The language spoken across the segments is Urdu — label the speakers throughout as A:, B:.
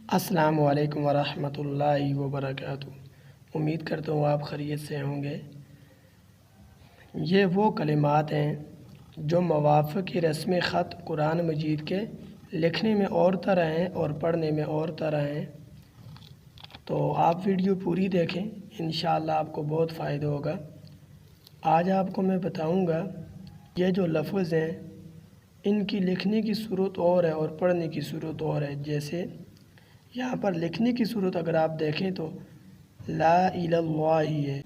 A: السلام علیکم ورحمۃ اللہ وبرکاتہ۔ امید کرتا ہوں آپ خیریت سے ہوں گے۔ یہ وہ کلمات ہیں جو موافق کی رسم خط قرآن مجید کے لکھنے میں اور طرح ہیں اور پڑھنے میں اور طرح ہیں۔ تو آپ ویڈیو پوری دیکھیں، انشاءاللہ آپ کو بہت فائدہ ہوگا۔ آج آپ کو میں بتاؤں گا یہ جو لفظ ہیں ان کی لکھنے کی صورت اور ہے اور پڑھنے کی صورت اور ہے۔ جیسے یہاں پر لکھنے کی صورت اگر آپ دیکھیں تو لا الہ اللہ ہے،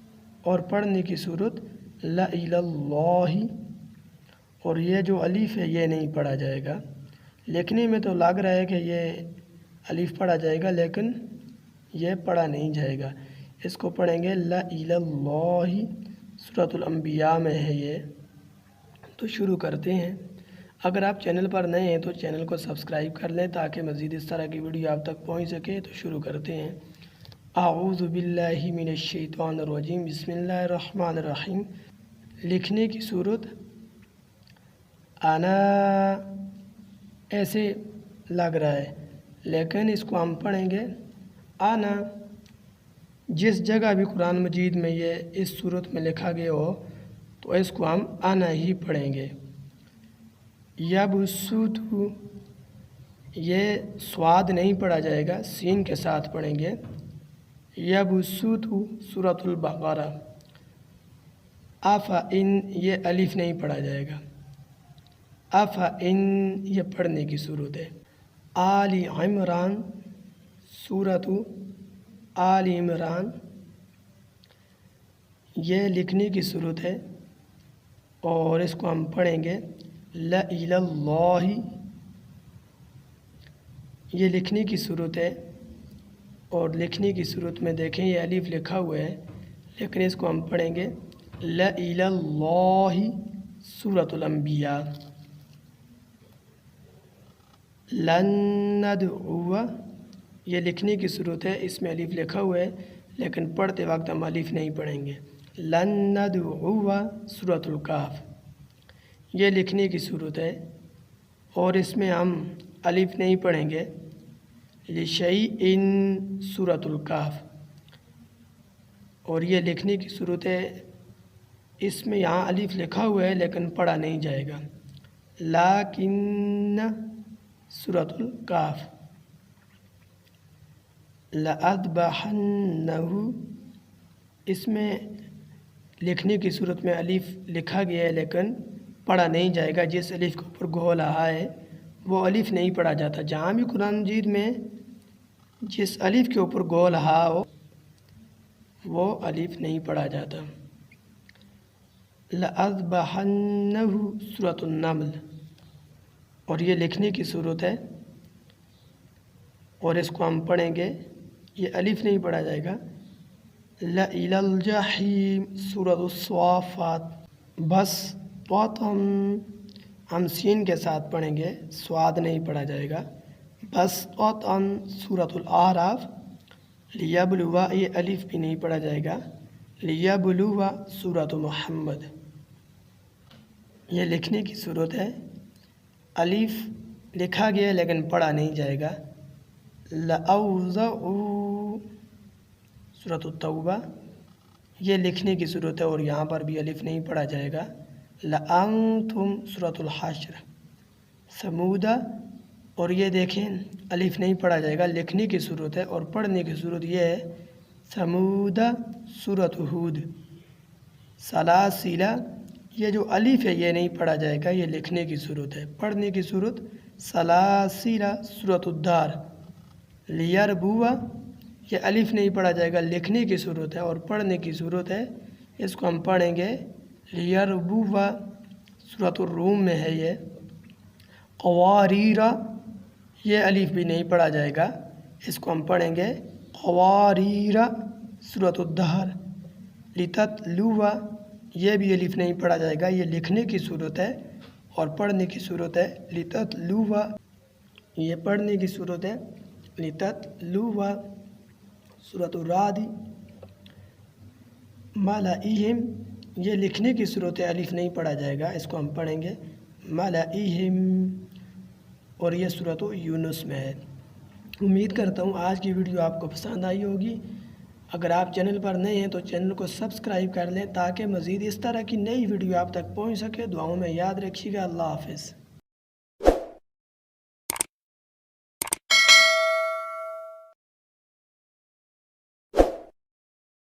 A: اور پڑھنے کی صورت لا الہ اللہ، اور یہ جو الف ہے یہ نہیں پڑھا جائے گا۔ لکھنے میں تو لگ رہا ہے کہ یہ الف پڑھا جائے گا لیکن یہ پڑھا نہیں جائے گا۔ اس کو پڑھیں گے لا الہ اللہ۔ سورۃ الانبیاء میں ہے یہ۔ تو شروع کرتے ہیں۔ اگر آپ چینل پر نئے ہیں تو چینل کو سبسکرائب کر لیں تاکہ مزید اس طرح کی ویڈیو آپ تک پہنچ سکے۔ تو شروع کرتے ہیں۔ اعوذ باللہ من الشیطان الرجیم، بسم اللہ الرحمن الرحیم۔ لکھنے کی صورت انا ایسے لگ رہا ہے لیکن اس کو ہم پڑھیں گے انا۔ جس جگہ بھی قرآن مجید میں یہ اس صورت میں لکھا گیا ہو تو اس کو ہم انا ہی پڑھیں گے۔ یبسط، یہ سواد نہیں پڑھا جائے گا، سین کے ساتھ پڑھیں گے۔ یبسط، سورۃ البقرہ۔ افإن، یہ الف نہیں پڑھا جائے گا۔ افإن، یہ پڑھنے کی صورت ہے۔ آل عمران، سورۃ آل عمران، یہ لکھنے کی صورت ہے اور اس کو ہم پڑھیں گے لا الہ اللہ۔ یہ لکھنے کی صورت ہے اور لکھنے کی صورت میں دیکھیں یہ الف لکھا ہوا ہے لیکن اس کو ہم پڑھیں گے لا الہ اللہ۔ سورۃ الانبیاء۔ لن ندعو، یہ لکھنے کی صورت ہے، اس میں الف لکھا ہوا ہے لیکن پڑھتے وقت ہم الف نہیں پڑھیں گے۔ لن ندعو، سورۃ الکہف، یہ لکھنے کی صورت ہے اور اس میں ہم الف نہیں پڑھیں گے۔ لشیء، سورۃ الکہف، اور یہ لکھنے کی صورت ہے، اس میں یہاں الف لکھا ہوا ہے لیکن پڑھا نہیں جائے گا۔ لیکن، سورۃ الکہف۔ لأذبحنہ، اس میں لکھنے کی صورت میں الف لکھا گیا ہے لیکن پڑھا نہیں جائے گا۔ جس الف کے اوپر گول آ ہے وہ الف نہیں پڑھا جاتا۔ جہاں بھی قرآن مجید میں جس الف کے اوپر گول ہا ہو وہ الف نہیں پڑھا جاتا۔ لأذبحنہ، سورۃ النمل، اور یہ لکھنے کی صورت ہے اور اس کو ہم پڑھیں گے، یہ الف نہیں پڑھا جائے گا۔ لا الى الجحیم، سورۃ الصافات۔ بس ہم سین کے ساتھ پڑھیں گے، سواد نہیں پڑھا جائے گا۔ بس سورۃ الاعراف۔ لیبلو، یہ الف بھی نہیں پڑھا جائے گا۔ لیبلو، سورۃ محمد، یہ لکھنے کی صورت ہے، الف لکھا گیا لیکن پڑھا نہیں جائے گا۔ لأوزع، سورۃ التوبہ، یہ لکھنے کی صورت ہے اور یہاں پر بھی الف نہیں پڑھا جائے گا۔ لأنتم، سورۃ الحشر۔ سمودہ، اور یہ دیکھیں الف نہیں پڑھا جائے گا، لکھنے کی صورت ہے اور پڑھنے کی صورت یہ ہے سمودہ، سورۃ ہود۔ سلاسلہ، یہ جو الف ہے یہ نہیں پڑھا جائے گا، یہ لکھنے کی صورت ہے۔ پڑھنے کی صورت سلاسلہ، سورۃ الدار۔ لیربوہ، یہ الف نہیں پڑھا جائے گا، لکھنے کی صورت ہے اور پڑھنے کی صورت ہے، اس کو ہم پڑھیں گے لیربوہ، سورۃ الروم میں ہے یہ۔ قواریرہ، یہ الف بھی نہیں پڑھا جائے گا، اس کو ہم پڑھیں گے قواریرہ، سورۃ الدہر۔ لتتلوہ، یہ بھی الف نہیں پڑھا جائے گا، یہ لکھنے کی صورت ہے اور پڑھنے کی صورت ہے لتتلوہ، یہ پڑھنے کی صورت ہے لتتلوہ۔ سورۃ الرعد۔ ملئہم، یہ لکھنے کی صورت ہے، الف نہیں پڑھا جائے گا، اس کو ہم پڑھیں گے ملئہم، اور یہ سورۃ یونس میں ہے۔ امید کرتا ہوں آج کی ویڈیو آپ کو پسند آئی ہوگی۔ اگر آپ چینل پر نئے ہیں تو چینل کو سبسکرائب کر لیں تاکہ مزید اس طرح کی نئی ویڈیو آپ تک پہنچ سکے۔ دعاؤں میں یاد رکھیے گا۔ اللہ حافظ۔